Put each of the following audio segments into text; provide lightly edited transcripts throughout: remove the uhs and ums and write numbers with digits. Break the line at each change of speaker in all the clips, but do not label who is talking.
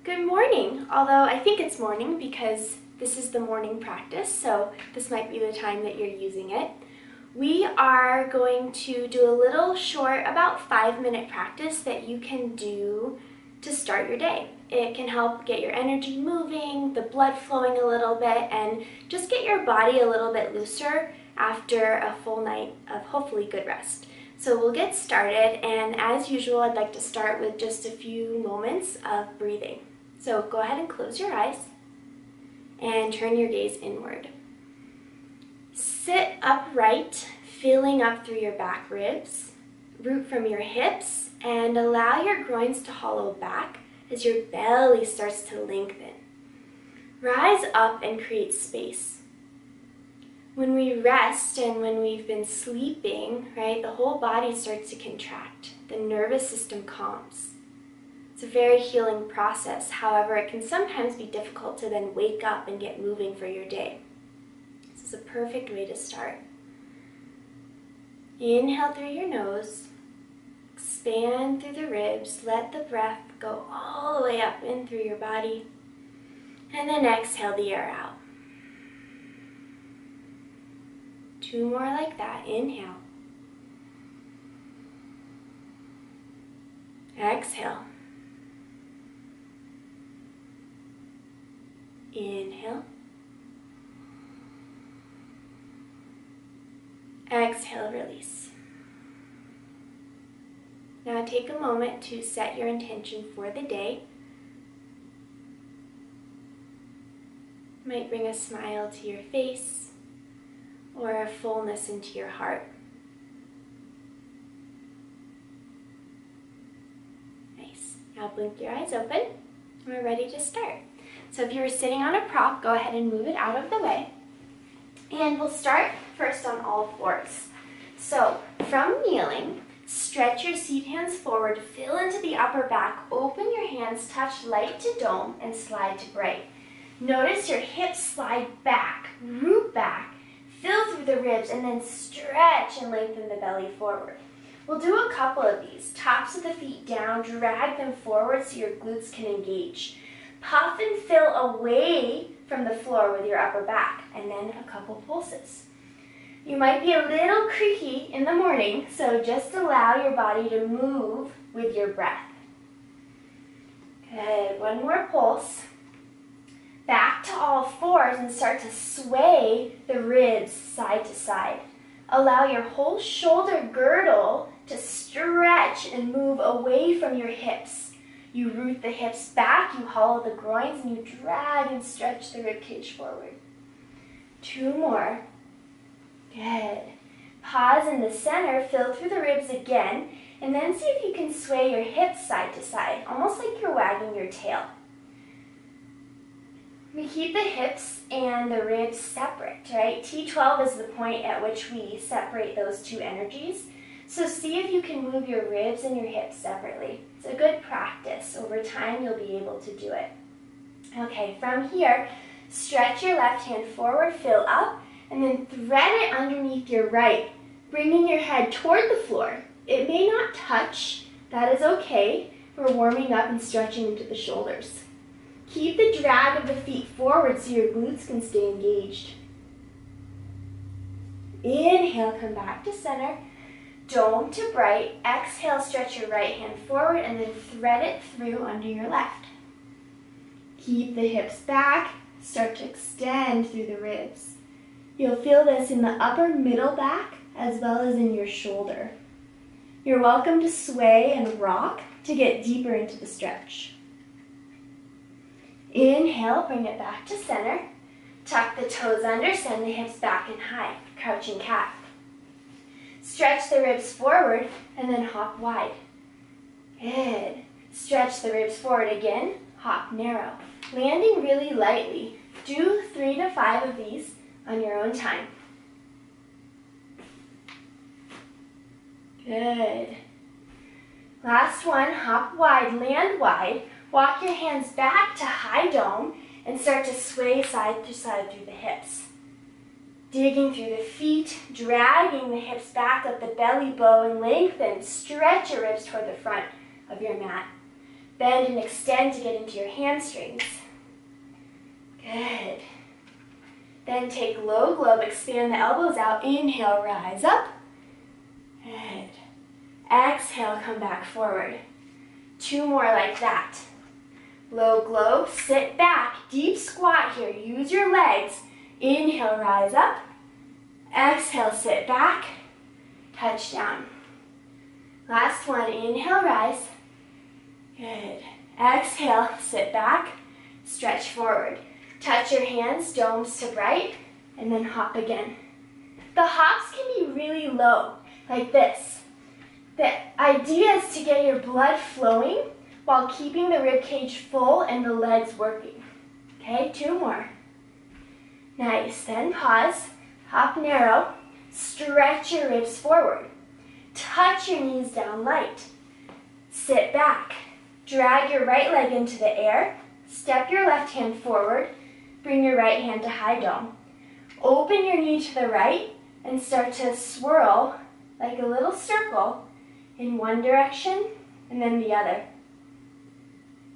Good morning, although I think it's morning because this is the morning practice, so this might be the time that you're using it. We are going to do a little short, about 5-minute practice that you can do to start your day. It can help get your energy moving, the blood flowing a little bit, and just get your body a little bit looser after a full night of hopefully good rest. So we'll get started, and as usual, I'd like to start with just a few moments of breathing. So go ahead and close your eyes and turn your gaze inward. Sit upright, filling up through your back ribs, root from your hips, and allow your groins to hollow back as your belly starts to lengthen. Rise up and create space. When we rest and when we've been sleeping, right, the whole body starts to contract. The nervous system calms. It's a very healing process. However, it can sometimes be difficult to then wake up and get moving for your day. This is a perfect way to start. Inhale through your nose, expand through the ribs, let the breath go all the way up in through your body, and then exhale the air out. 2 more like that. Inhale. Exhale. Inhale. Exhale, release. Now take a moment to set your intention for the day. You might bring a smile to your face or a fullness into your heart. Nice. Now blink your eyes open. We're ready to start. So if you were sitting on a prop, go ahead and move it out of the way. And we'll start first on all fours. So from kneeling, stretch your seat hands forward, fill into the upper back, open your hands, touch light to dome, and slide to bright. Notice your hips slide back, root back, fill through the ribs, and then stretch and lengthen the belly forward. We'll do a couple of these. Tops of the feet down, drag them forward so your glutes can engage. Puff and fill away from the floor with your upper back, and then a couple pulses. You might be a little creaky in the morning, so just allow your body to move with your breath. Good. 1 more pulse. Back to all fours and start to sway the ribs side to side. Allow your whole shoulder girdle to stretch and move away from your hips. You root the hips back, you hollow the groins, and you drag and stretch the ribcage forward. 2 more. Good. Pause in the center, fill through the ribs again, and then see if you can sway your hips side to side, almost like you're wagging your tail. We keep the hips and the ribs separate, right? T12 is the point at which we separate those 2 energies. So see if you can move your ribs and your hips separately. It's a good practice. Over time, you'll be able to do it. Okay, from here, stretch your left hand forward, fill up, and then thread it underneath your right, bringing your head toward the floor. It may not touch. That is okay. We're warming up and stretching into the shoulders. Keep the drag of the feet forward so your glutes can stay engaged. Inhale, come back to center. Dome to bright. Exhale, stretch your right hand forward and then thread it through under your left. Keep the hips back. Start to extend through the ribs. You'll feel this in the upper middle back as well as in your shoulder. You're welcome to sway and rock to get deeper into the stretch. Inhale, bring it back to center. Tuck the toes under, send the hips back and high. Crouching cat. Stretch the ribs forward and then hop wide. Good. Stretch the ribs forward again, hop narrow. Landing really lightly. Do 3 to 5 of these on your own time. Good. Last one, hop wide, land wide. Walk your hands back to high dome and start to sway side to side through the hips. Digging through the feet, dragging the hips back, let the belly bow and lengthen. Stretch your ribs toward the front of your mat. Bend and extend to get into your hamstrings. Good. Then take low globe, expand the elbows out. Inhale, rise up. Good. Exhale, come back forward. 2 more like that. Low globe, sit back, deep squat here. Use your legs. Inhale, rise up. Exhale, sit back. Touch down. Last one, inhale, rise. Good. Exhale, sit back, stretch forward. Touch your hands, domes to bright, and then hop again. The hops can be really low, like this. The idea is to get your blood flowing while keeping the rib cage full and the legs working. Okay, 2 more. Nice, then pause, hop narrow, stretch your ribs forward. Touch your knees down light. Sit back. Drag your right leg into the air. Step your left hand forward. Bring your right hand to high dome. Open your knee to the right and start to swirl like a little circle in one direction and then the other.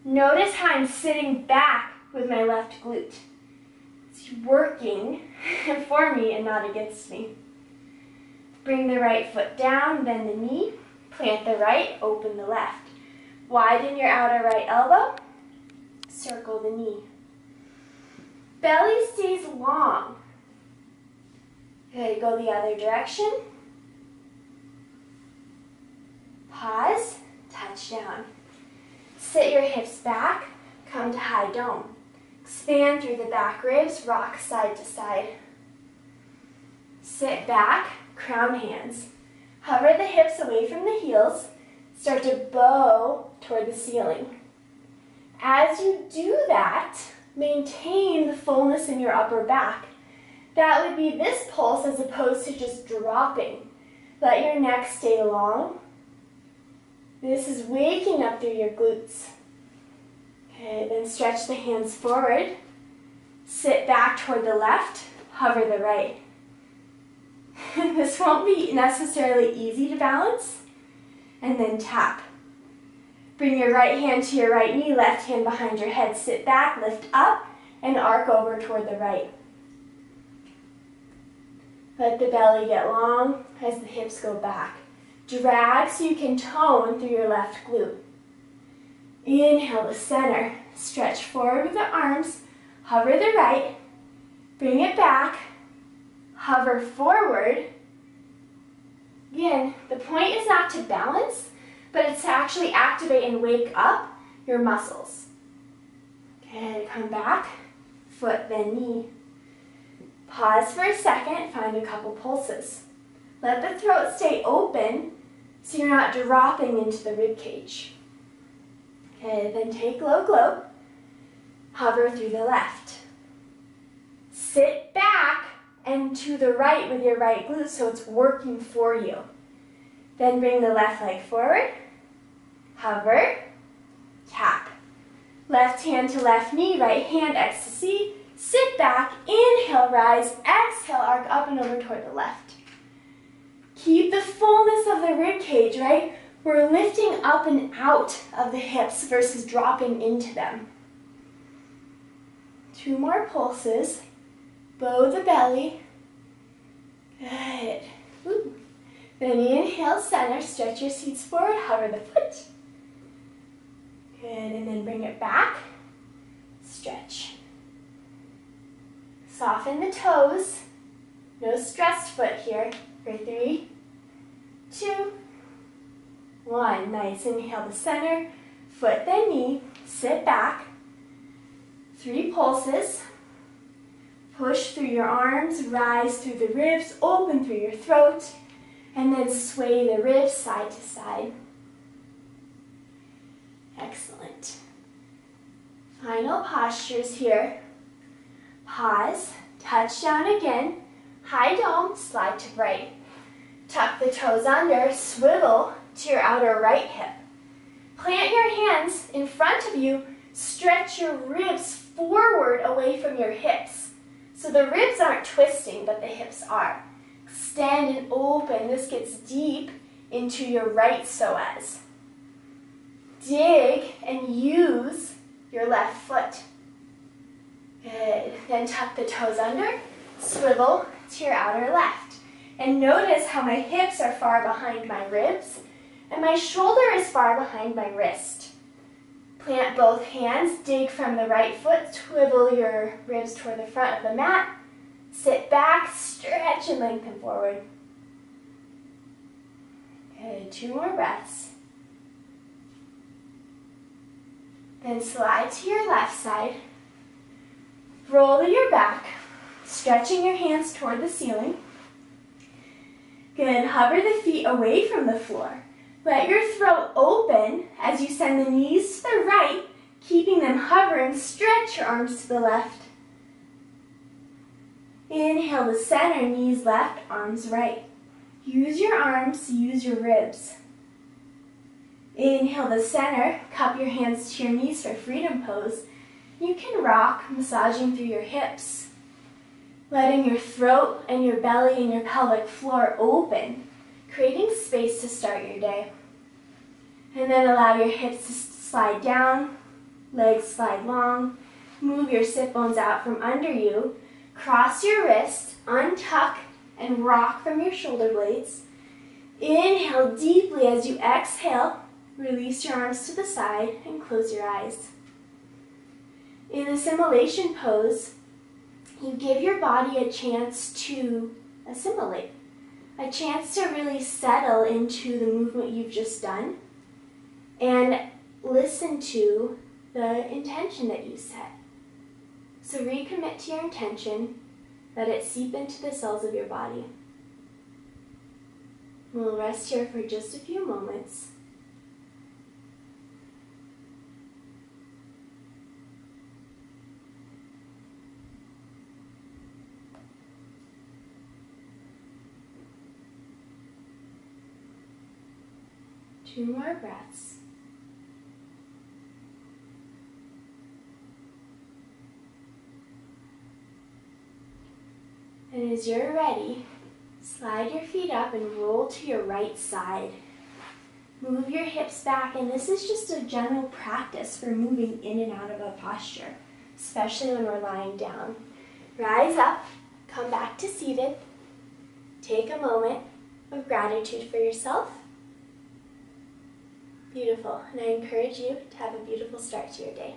Notice how I'm sitting back with my left glute. It's working for me and not against me. Bring the right foot down, bend the knee, plant the right, open the left. Widen your outer right elbow, circle the knee. Belly stays long. Good, go the other direction. Pause, touch down. Sit your hips back, come to high dome. Expand through the back ribs, rock side to side. Sit back, crown hands. Hover the hips away from the heels. Start to bow toward the ceiling. As you do that, maintain the fullness in your upper back. That would be this pulse as opposed to just dropping. Let your neck stay long. This is waking up through your glutes. Okay, then stretch the hands forward. Sit back toward the left, hover the right. This won't be necessarily easy to balance. And then tap. Bring your right hand to your right knee, left hand behind your head. Sit back, lift up, and arc over toward the right. Let the belly get long as the hips go back. Drag so you can tone through your left glute. Inhale to center. Stretch forward with the arms. Hover the right. Bring it back. Hover forward. Again, the point is not to balance, but it's to actually activate and wake up your muscles. Okay, come back. Foot, then knee. Pause for a second. Find a couple pulses. Let the throat stay open so you're not dropping into the rib cage. Okay, then take low globe. Hover through the left. Sit back and to the right with your right glute so it's working for you. Then bring the left leg forward. Hover. Tap. Left hand to left knee, right hand ecstasy. Sit back, inhale, rise, exhale, arc up and over toward the left. Keep the fullness of the rib cage, right? We're lifting up and out of the hips versus dropping into them. 2 more pulses. Bow the belly. Good. Ooh. Then inhale, center, stretch your seats forward, hover the foot. Good, and then bring it back. Stretch. Soften the toes. No stressed foot here. For 3, 2, 1. Nice. Inhale to center. Foot then knee. Sit back. 3 pulses. Push through your arms. Rise through the ribs. Open through your throat. And then sway the ribs side to side. Excellent. Final postures here. Pause. Touch down again. High dome, slide to right. Tuck the toes under, swivel to your outer right hip. Plant your hands in front of you, stretch your ribs forward away from your hips. So the ribs aren't twisting, but the hips are. Extend and open. This gets deep into your right psoas. dig and use your left foot. Good. Then tuck the toes under, swivel to your outer left. And notice how my hips are far behind my ribs and my shoulder is far behind my wrist. Plant both hands, dig from the right foot, swivel your ribs toward the front of the mat. Sit back, stretch and lengthen forward. Good, 2 more breaths. Then slide to your left side. Roll to your back, stretching your hands toward the ceiling. Good, hover the feet away from the floor. Let your throat open as you send the knees to the right, keeping them hovering. Stretch your arms to the left. Inhale to center, knees left, arms right. Use your arms, use your ribs. Inhale to center, cup your hands to your knees for freedom pose. You can rock, massaging through your hips, letting your throat and your belly and your pelvic floor open, creating space to start your day. And then allow your hips to slide down, legs slide long, move your sit bones out from under you, cross your wrists, untuck and rock from your shoulder blades. Inhale deeply as you exhale, release your arms to the side and close your eyes. In assimilation pose, you give your body a chance to assimilate, a chance to really settle into the movement you've just done and listen to the intention that you set. So recommit to your intention, let it seep into the cells of your body. We'll rest here for just a few moments. Two more breaths. And as you're ready, slide your feet up and roll to your right side. Move your hips back, and this is just a general practice for moving in and out of a posture, especially when we're lying down. Rise up, come back to seated. Take a moment of gratitude for yourself. Beautiful, and I encourage you to have a beautiful start to your day.